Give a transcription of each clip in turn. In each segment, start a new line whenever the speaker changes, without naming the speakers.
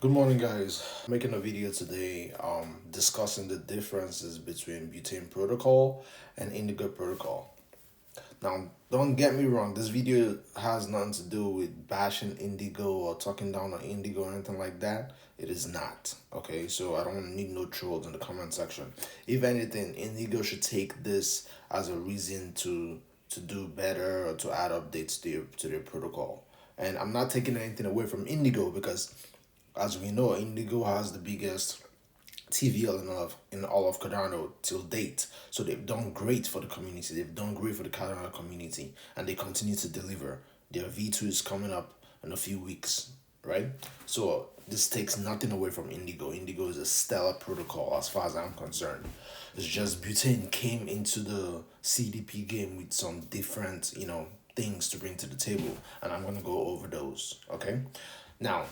Good morning, guys. Making a video today discussing the differences between Butane protocol and Indigo protocol. Now, don't get me wrong, this video has nothing to do with bashing Indigo or talking down on Indigo or anything like that. It is not. Okay, so I don't need no trolls in the comment section. If anything, Indigo should take this as a reason to do better or to add updates to their protocol. And I'm not taking anything away from Indigo because as we know, Indigo has the biggest TVL in all of Cardano till date. So they've done great for the community. They've done great for the Cardano community, and they continue to deliver. Their V2 is coming up in a few weeks, right? So this takes nothing away from Indigo. Indigo is a stellar protocol as far as I'm concerned. It's just Butane came into the CDP game with some different, things to bring to the table, and I'm gonna go over those. Okay, now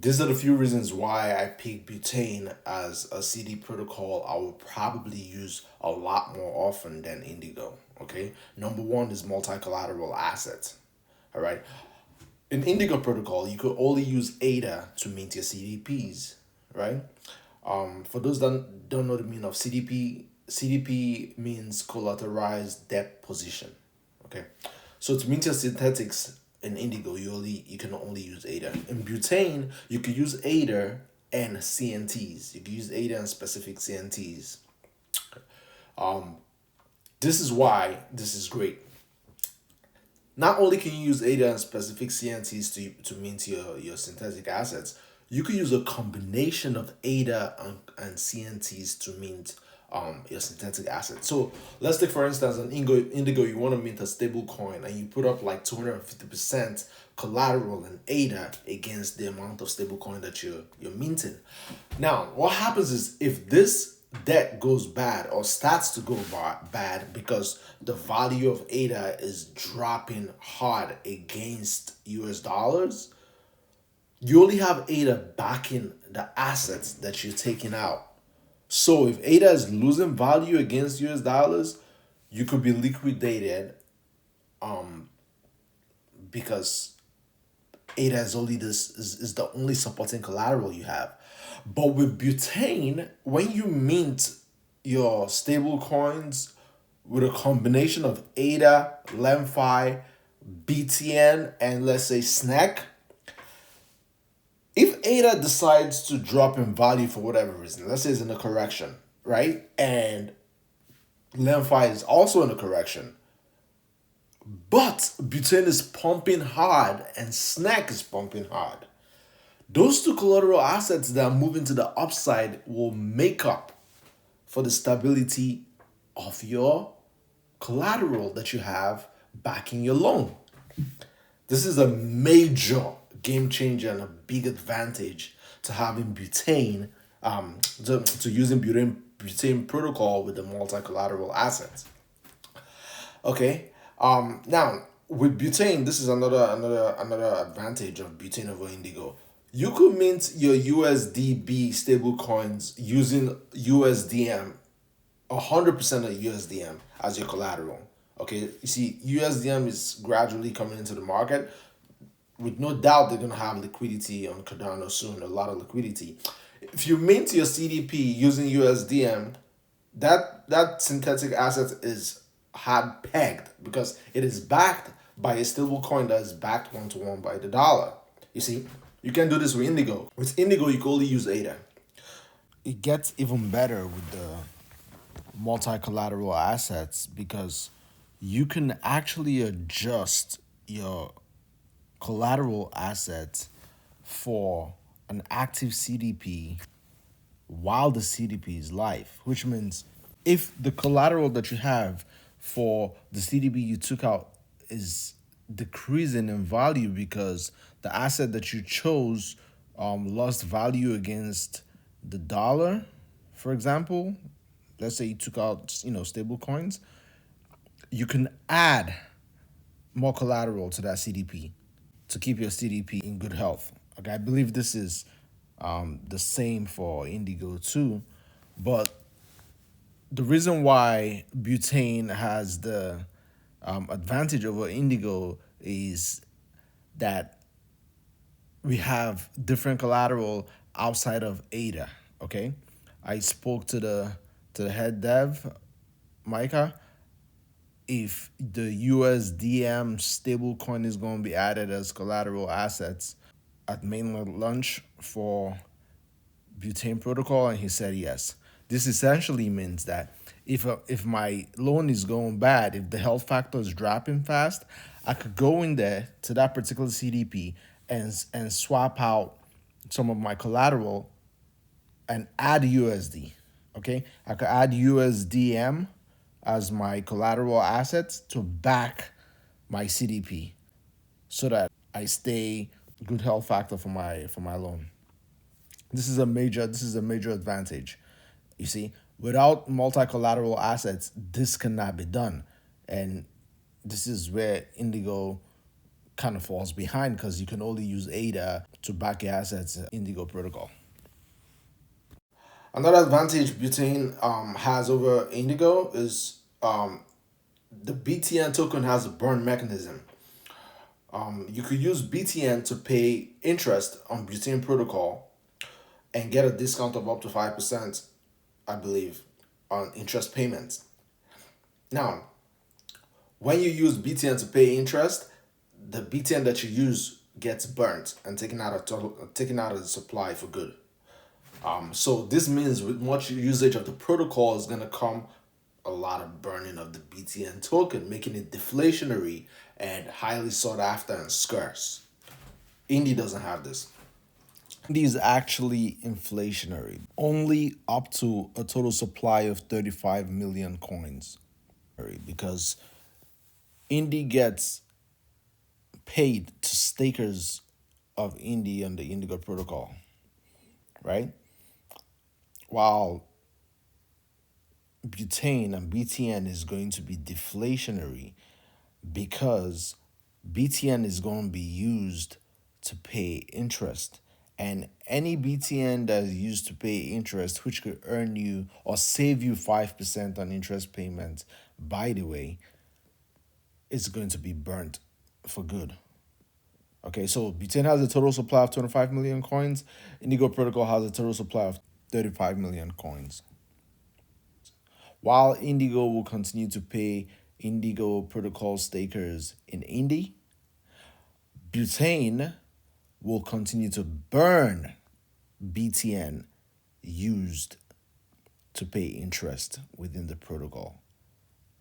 these are the few reasons why I pick Butane as a CD protocol I will probably use a lot more often than Indigo. Okay, number one is multi-collateral assets. All right, in Indigo protocol, you could only use ADA to mint your CDPs. Right. For those that don't know the meaning of CDP means collateralized debt position. Okay, so to mint your synthetics in Indigo, you can only use ADA. In Butane, you could use ADA and CNTs. You can use ADA and specific CNTs. This is why this is great. Not only can you use ADA and specific CNTs to mint your synthetic assets, you could use a combination of ADA and CNTs to mint your synthetic assets. So let's take for instance an Indigo, you want to mint a stable coin and you put up like 250% collateral and ADA against the amount of stable coin that you're minting. Now, what happens is if this debt goes bad or starts to go bad because the value of ADA is dropping hard against US dollars, you only have ADA backing the assets that you're taking out. So if ADA is losing value against US dollars, you could be liquidated because ADA is only is the only supporting collateral you have. But with Butane, when you mint your stable coins with a combination of ADA, LEMFI, BTN, and let's say SNAC, if ADA decides to drop in value for whatever reason, let's say it's in a correction, right? And LEMFI is also in a correction, but Butane is pumping hard and SNAC is pumping hard. Those two collateral assets that are moving to the upside will make up for the stability of your collateral that you have backing your loan. This is a major game changer and a big advantage to having Butane, to using Butane protocol with the multi-collateral assets. Okay. Now with Butane, this is another advantage of Butane over Indigo. You could mint your USDB stable coins using USDM, 100% of USDM as your collateral. Okay, you see, USDM is gradually coming into the market. With no doubt, they're gonna have liquidity on Cardano soon, a lot of liquidity. If you mint your CDP using USDM, that synthetic asset is hard pegged because it is backed by a stable coin that is backed 1-to-1 by the dollar. You see, you can do this with Indigo. With Indigo, you can only use ADA. It gets even better with the multi-collateral assets because you can actually adjust your collateral assets for an active CDP while the CDP is live, which means if the collateral that you have for the CDP you took out is decreasing in value because the asset that you chose lost value against the dollar, for example, let's say you took out stable coins, you can add more collateral to that CDP to keep your CDP in good health. Okay, I believe this is the same for Indigo too, but the reason why Butane has the advantage over Indigo is that we have different collateral outside of ADA. Okay, I spoke to the head dev, Micah. If the USDM stablecoin is going to be added as collateral assets at mainland launch for Butane protocol, and he said yes. This essentially means that if my loan is going bad, if the health factor is dropping fast, I could go in there to that particular CDP and swap out some of my collateral and add USD. Okay, I could add USDM as my collateral assets to back my CDP so that I stay good health factor for my loan. This is a major advantage. You see, without multi-collateral assets, this cannot be done, and this is where Indigo kind of falls behind because you can only use ADA to back your assets in Indigo protocol. Another advantage Butane has over Indigo is the BTN token has a burn mechanism. You could use BTN to pay interest on Butane protocol and get a discount of up to 5%, I believe, on interest payments. Now, when you use BTN to pay interest, the BTN that you use gets burnt and taken out of the supply for good. So this means with much usage of the protocol is gonna come a lot of burning of the BTN token, making it deflationary and highly sought after and scarce. Indy doesn't have this. Indy is actually inflationary, only up to a total supply of 35 million coins. Because Indy gets paid to stakers of Indy on the Indigo protocol, right? While butane and BTN is going to be deflationary because BTN is going to be used to pay interest. And any BTN that is used to pay interest, which could earn you or save you 5% on interest payments, by the way, is going to be burnt for good. Okay, so Butane has a total supply of 25 million coins. Indigo Protocol has a total supply of 35 million coins. While Indigo will continue to pay Indigo Protocol stakers in Indy, Butane will continue to burn BTN used to pay interest within the protocol.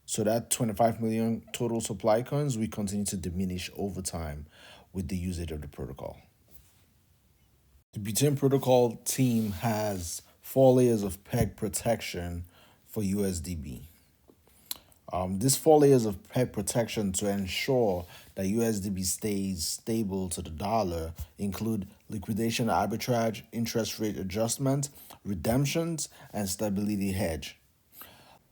So that 25 million total supply coins will continue to diminish over time with the usage of the protocol. The Butane protocol team has 4 layers of peg protection for USDB. These 4 layers of peg protection to ensure that USDB stays stable to the dollar include liquidation arbitrage, interest rate adjustment, redemptions, and stability hedge.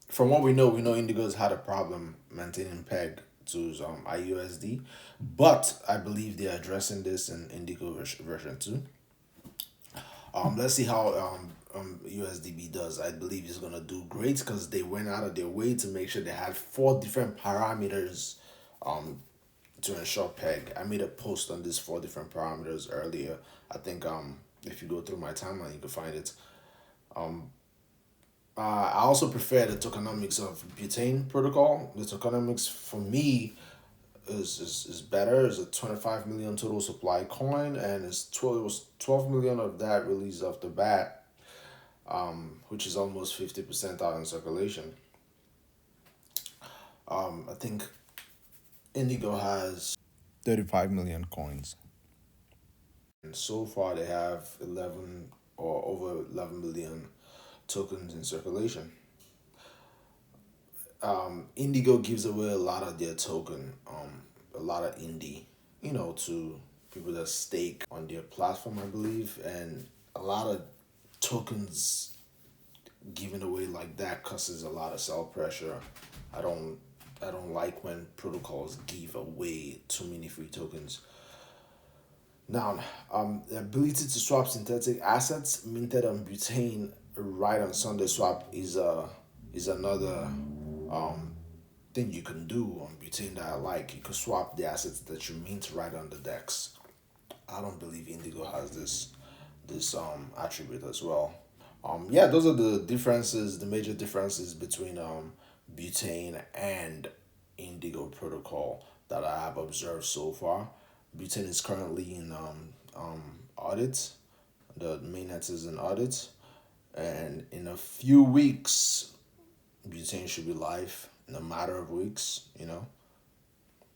From what we know Indigo's had a problem maintaining peg to IUSD, but I believe they're addressing this in Indigo version 2. Let's see how USDB does. I believe it's gonna do great because they went out of their way to make sure they had 4 different parameters to ensure peg. I made a post on these 4 different parameters earlier. I think if you go through my timeline you can find it. I also prefer the tokenomics of Butane protocol. The tokenomics for me is better. It's a 25 million total supply coin, and it was 12 million of that released off the bat, which is almost 50% out in circulation. I think Indigo has 35 million coins, and so far they have 11 or over 11 million tokens in circulation. Indigo gives away a lot of their token, a lot of indie, to people that stake on their platform, I believe, and a lot of tokens given away like that causes a lot of sell pressure. I don't I don't like when protocols give away too many free tokens. Now, the ability to swap synthetic assets minted on Butane right on Sunday Swap is another thing you can do on Butane that I like. You can swap the assets that you mint right on the DEX. I don't believe Indigo has this attribute as well. Yeah, those are the differences, the major differences between butane and Indigo protocol that I have observed so far. Butane is currently in audit. The mainnet is in audit, and in a few weeks, butane should be live in a matter of weeks.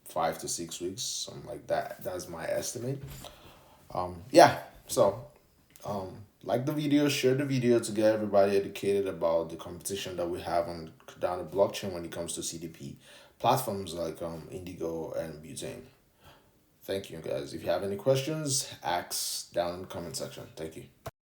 5 to 6 weeks, something like that. That's my estimate. Yeah. So like the video, share the video to get everybody educated about the competition that we have on Cardano blockchain when it comes to CDP platforms like Indigo and Butane. Thank you guys. If you have any questions, ask down in the comment section. Thank you.